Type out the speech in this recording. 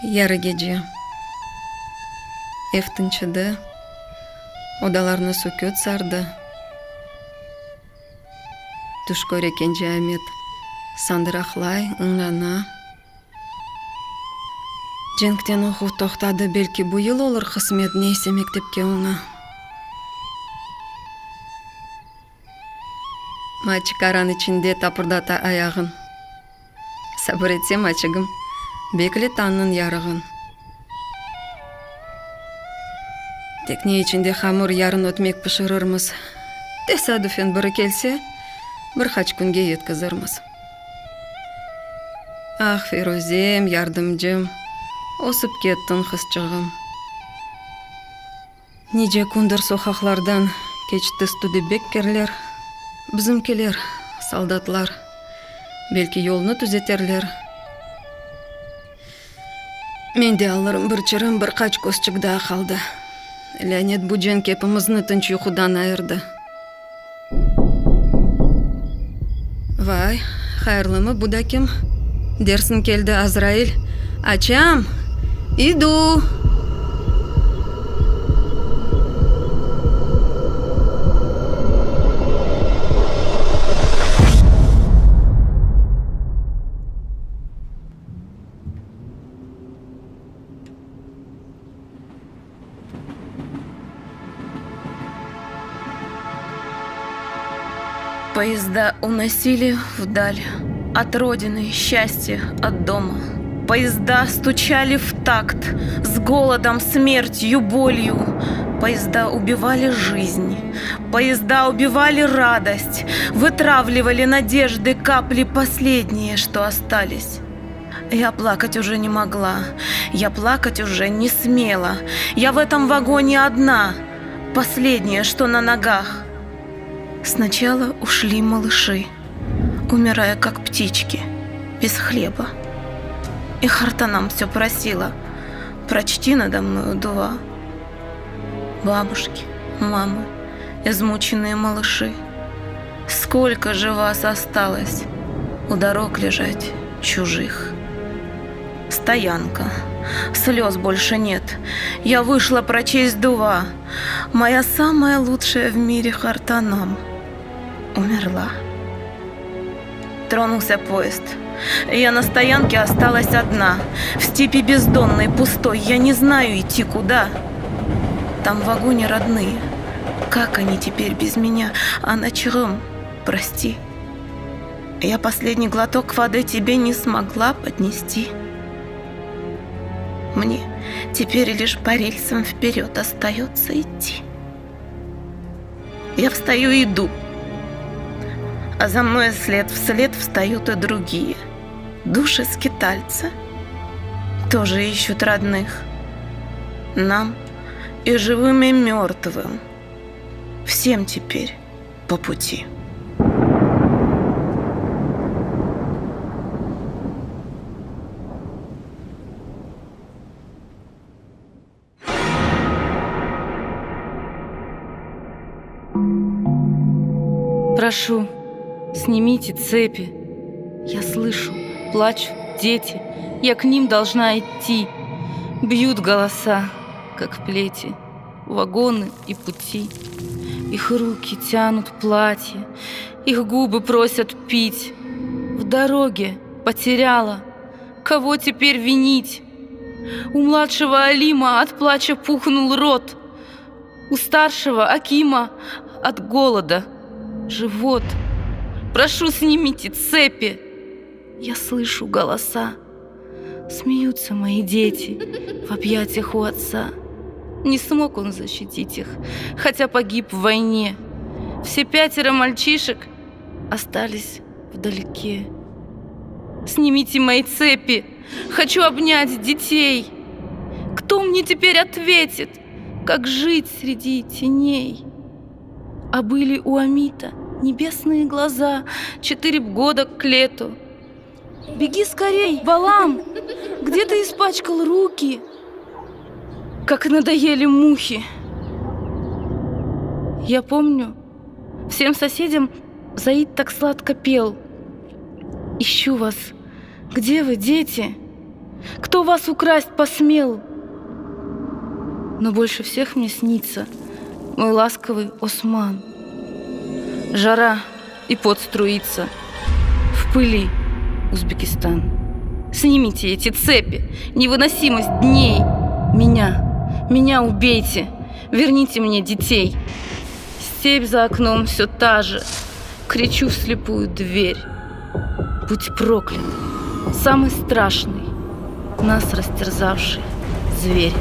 Яры gece. Ev tınçıdı. Odalarını sükût sardı. Tuş көрeken Ahmet. Sandıraqlay, ыңрана. Jenktен оқу тоқтады, belki bu yıl olur kısmet neyse mektepке оңа. Мальчик аран içinde tapırdata ayağın. Sabır etsem açıgım, bekle tanın yarığın. Tekne içinde hamur yarın ötmek pişirirmiz. Tesadüfen biri kelse, birkaç günge yetkizirmiz. Ah Firuzem, yardımcım, osip kettin kızcığım. Nice kundur sokaklardan geçti studebekkerler, bizimkiler, soldatlar. Belki yolunu düzeterler. Men de alırım bir çırım, birkaç көзчік daha kaldı. Lanet bu cenk hepimizni tinch uyqudan ayırdı. Vay, hayırlımı bu da kim? Dersin keldi Azrail. Açam, idu. Поезда уносили вдаль от родины счастье от дома. Поезда стучали в такт с голодом, смертью, болью. Поезда убивали жизнь. Поезда убивали радость, вытравливали надежды, капли последние, что остались. Я плакать уже не могла, я плакать уже не смела. Я в этом вагоне одна, последняя, что на ногах. Сначала ушли малыши, умирая как птички, без хлеба. И Хартанам все просила: прочти надо мною дуа. Бабушки, мамы, измученные малыши, сколько же вас осталось у дорог лежать чужих? Стоянка, слез больше нет. Я вышла прочесть дуа. Моя самая лучшая в мире Хартанам умерла. Тронулся поезд. Я на стоянке осталась одна. В степи бездонной, пустой. Я не знаю идти куда. Там в вагоне родные. Как они теперь без меня? А ночром, прости. Я последний глоток воды тебе не смогла поднести. Мне теперь лишь по рельсам вперед остается идти. Я встаю и иду, а за мной след вслед встают и другие. Души скитальца тоже ищут родных. Нам и живым, и мертвым всем теперь по пути. Прошу, снимите цепи. Я слышу, плачут дети. Я к ним должна идти. Бьют голоса, как плети, вагоны и пути. Их руки тянут платье, их губы просят пить. В дороге потеряла, кого теперь винить? У младшего Алима от плача пухнул рот. У старшего Акима от голода живот. Прошу, снимите цепи. Я слышу голоса. Смеются мои дети в объятиях у отца. Не смог он защитить их, хотя погиб в войне. Все 5 мальчишек остались вдалеке. Снимите мои цепи. Хочу обнять детей. Кто мне теперь ответит, как жить среди теней? А были у Амита небесные глаза, 4 года к лету. Беги скорей, Балам! Где ты испачкал руки? Как надоели мухи. Я помню, всем соседям Заид так сладко пел: ищу вас, где вы, дети? Кто вас украсть посмел? Но больше всех мне снится мой ласковый Осман. Жара и пот струится. В пыли Узбекистан. Снимите эти цепи, невыносимость дней. Меня убейте, верните мне детей. Степь за окном все та же. Кричу в слепую дверь. Будь проклят, самый страшный, нас растерзавший зверь.